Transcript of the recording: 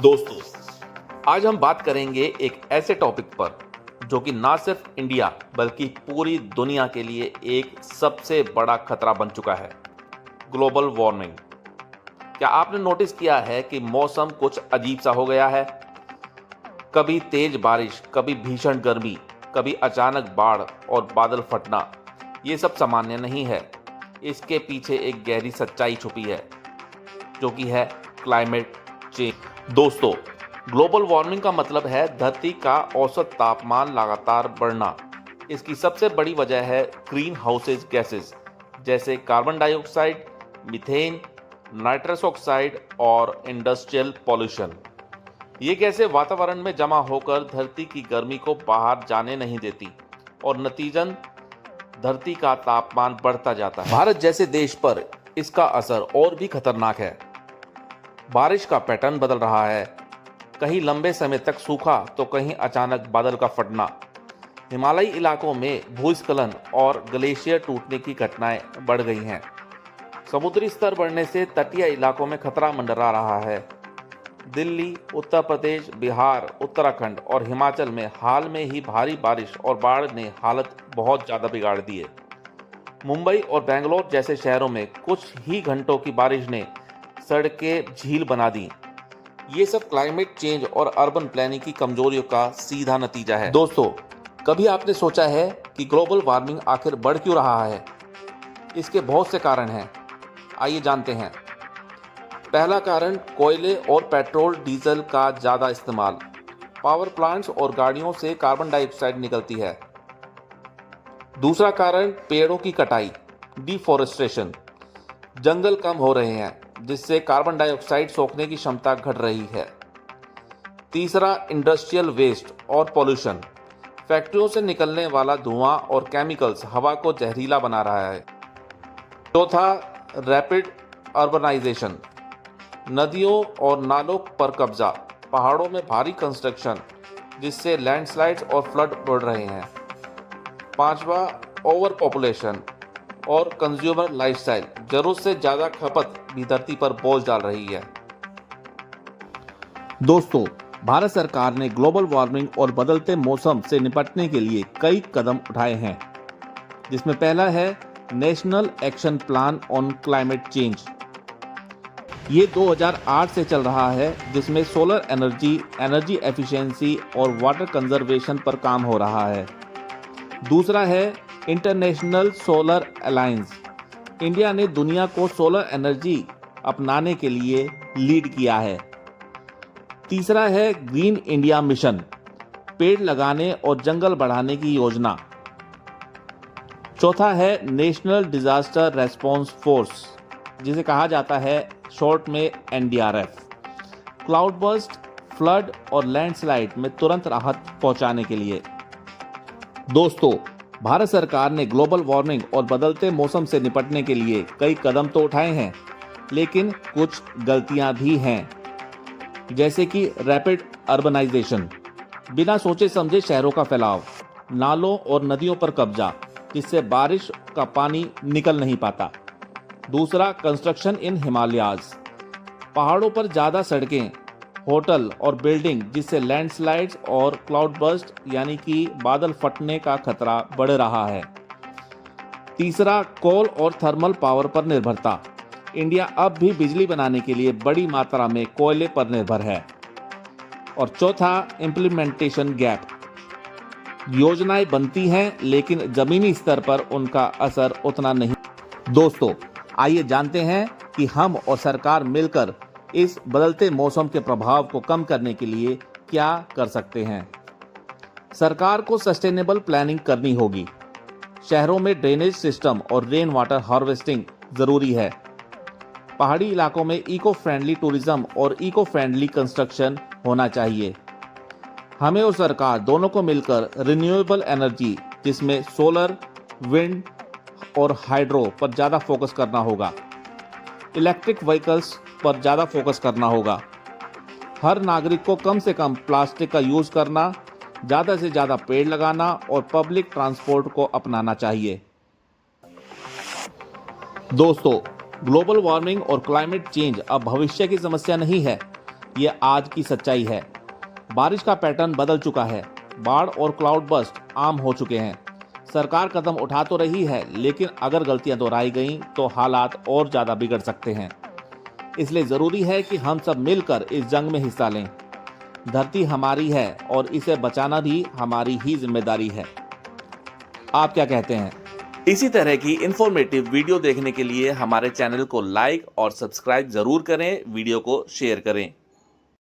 दोस्तों, आज हम बात करेंगे एक ऐसे टॉपिक पर जो कि ना सिर्फ इंडिया बल्कि पूरी दुनिया के लिए एक सबसे बड़ा खतरा बन चुका है, ग्लोबल वार्मिंग। क्या आपने नोटिस किया है कि मौसम कुछ अजीब सा हो गया है? कभी तेज बारिश, कभी भीषण गर्मी, कभी अचानक बाढ़ और बादल फटना। ये सब सामान्य नहीं है। इसके पीछे एक गहरी सच्चाई छुपी है, जो कि है क्लाइमेट चेंज। दोस्तों, ग्लोबल वार्मिंग का मतलब है धरती का औसत तापमान लगातार बढ़ना। इसकी सबसे बड़ी वजह है ग्रीन हाउसेज गैसेस जैसे carbon dioxide, methane, nitrous oxide और इंडस्ट्रियल पॉल्यूशन। ये गैसें वातावरण में जमा होकर धरती की गर्मी को बाहर जाने नहीं देती और नतीजन धरती का तापमान बढ़ता जाता है। भारत जैसे देश पर इसका असर और भी खतरनाक है। बारिश का पैटर्न बदल रहा है, कहीं लंबे समय तक सूखा तो कहीं अचानक बादल का फटना। हिमालयी इलाकों में भूस्खलन और ग्लेशियर टूटने की घटनाएं बढ़ गई हैं। समुद्री स्तर बढ़ने से तटीय इलाकों में खतरा मंडरा रहा है। दिल्ली, उत्तर प्रदेश, बिहार, उत्तराखंड और हिमाचल में हाल में ही भारी बारिश और बाढ़ ने हालत बहुत ज़्यादा बिगाड़ दी है। मुंबई और बेंगलोर जैसे शहरों में कुछ ही घंटों की बारिश ने सड़कें झील बना दी। ये सब क्लाइमेट चेंज और अर्बन प्लानिंग की कमजोरियों का सीधा नतीजा है। दोस्तों, कभी आपने सोचा है कि ग्लोबल वार्मिंग आखिर बढ़ क्यों रहा है? इसके बहुत से कारण हैं। आइए जानते हैं। पहला कारण कोयले और पेट्रोल डीजल का ज़्यादा इस्तेमाल। पावर प्लांट्स और गाड़ियों से कार्बन डाइऑक्साइड निकलती है। दूसरा कारण पेड़ों की कटाई, डिफॉरेस्टेशन। जंगल कम हो रहे हैं जिससे कार्बन डाइऑक्साइड सोखने की क्षमता घट रही है। तीसरा इंडस्ट्रियल वेस्ट और पॉल्यूशन। फैक्ट्रियों से निकलने वाला धुआं और केमिकल्स हवा को जहरीला बना रहा है। चौथा रैपिड अर्बनाइजेशन। नदियों और नालों पर कब्जा, पहाड़ों में भारी कंस्ट्रक्शन जिससे लैंडस्लाइड्स और फ्लड बढ़ रहे हैं। पांचवा ओवर पॉपुलेशन और कंज्यूमर लाइफस्टाइल। जरूरत से ज़्यादा खपत भी धरती पर बोझ डाल रही है। दोस्तों, भारत सरकार ने ग्लोबल वार्मिंग और बदलते मौसम से निपटने के लिए कई कदम उठाए हैं, जिसमें पहला है national action plan on climate change. ये 2008 से चल रहा है, जिसमें सोलर एनर्जी, एनर्जी एफिशिएंसी और वाटर कंजर्वेशन पर काम हो रहा है। दूसरा है इंटरनेशनल सोलर अलायंस। इंडिया ने दुनिया को सोलर एनर्जी अपनाने के लिए लीड किया है। तीसरा है ग्रीन इंडिया मिशन, पेड़ लगाने और जंगल बढ़ाने की योजना। चौथा है नेशनल डिजास्टर रेस्पॉन्स फोर्स, जिसे कहा जाता है शॉर्ट में NDRF। क्लाउड बर्स्ट, फ्लड और लैंडस्लाइड में तुरंत राहत पहुंचाने के लिए। दोस्तों, भारत सरकार ने ग्लोबल वार्मिंग और बदलते मौसम से निपटने के लिए कई कदम तो उठाए हैं, लेकिन कुछ गलतियां भी हैं, जैसे कि रैपिड अर्बनाइजेशन, बिना सोचे समझे शहरों का फैलाव, नालों और नदियों पर कब्जा जिससे बारिश का पानी निकल नहीं पाता। दूसरा कंस्ट्रक्शन इन हिमालयाज, पहाड़ों पर ज़्यादा सड़कें, होटल और बिल्डिंग जिससे लैंडस्लाइड्स और क्लाउड बर्स्ट यानी कि बादल फटने का खतरा बढ़ रहा है। तीसरा कोल और थर्मल पावर पर निर्भरता। इंडिया अब भी बिजली बनाने के लिए बड़ी मात्रा में कोयले पर निर्भर है। और चौथा इम्प्लीमेंटेशन गैप। योजनाएं बनती हैं लेकिन जमीनी स्तर पर उनका असर उतना नहीं। दोस्तों, आइए जानते हैं कि हम और सरकार मिलकर इस बदलते मौसम के प्रभाव को कम करने के लिए क्या कर सकते हैं। सरकार को सस्टेनेबल प्लानिंग करनी होगी। शहरों में ड्रेनेज सिस्टम और रेन वाटर हार्वेस्टिंग जरूरी है। पहाड़ी इलाकों में इको फ्रेंडली टूरिज्म और इको फ्रेंडली कंस्ट्रक्शन होना चाहिए। हमें और सरकार दोनों को मिलकर रिन्यूएबल एनर्जी, जिसमें सोलर, विंड और हाइड्रो पर ज़्यादा फोकस करना होगा। इलेक्ट्रिक व्हीकल्स पर ज़्यादा फोकस करना होगा। हर नागरिक को कम से कम प्लास्टिक का यूज़ करना, ज़्यादा से ज़्यादा पेड़ लगाना और पब्लिक ट्रांसपोर्ट को अपनाना चाहिए। दोस्तों, ग्लोबल वार्मिंग और क्लाइमेट चेंज अब भविष्य की समस्या नहीं है, ये आज की सच्चाई है। बारिश का पैटर्न बदल चुका है, बाढ़ और क्लाउड बर्स्ट आम हो चुके हैं। सरकार कदम उठा तो रही है, लेकिन अगर गलतियां दोहराई गईं तो हालात और ज़्यादा बिगड़ सकते हैं। इसलिए ज़रूरी है कि हम सब मिलकर इस जंग में हिस्सा लें। धरती हमारी है और इसे बचाना भी हमारी ही जिम्मेदारी है। आप क्या कहते हैं? इसी तरह की इंफॉर्मेटिव वीडियो देखने के लिए हमारे चैनल को लाइक और सब्सक्राइब जरूर करें, वीडियो को शेयर करें।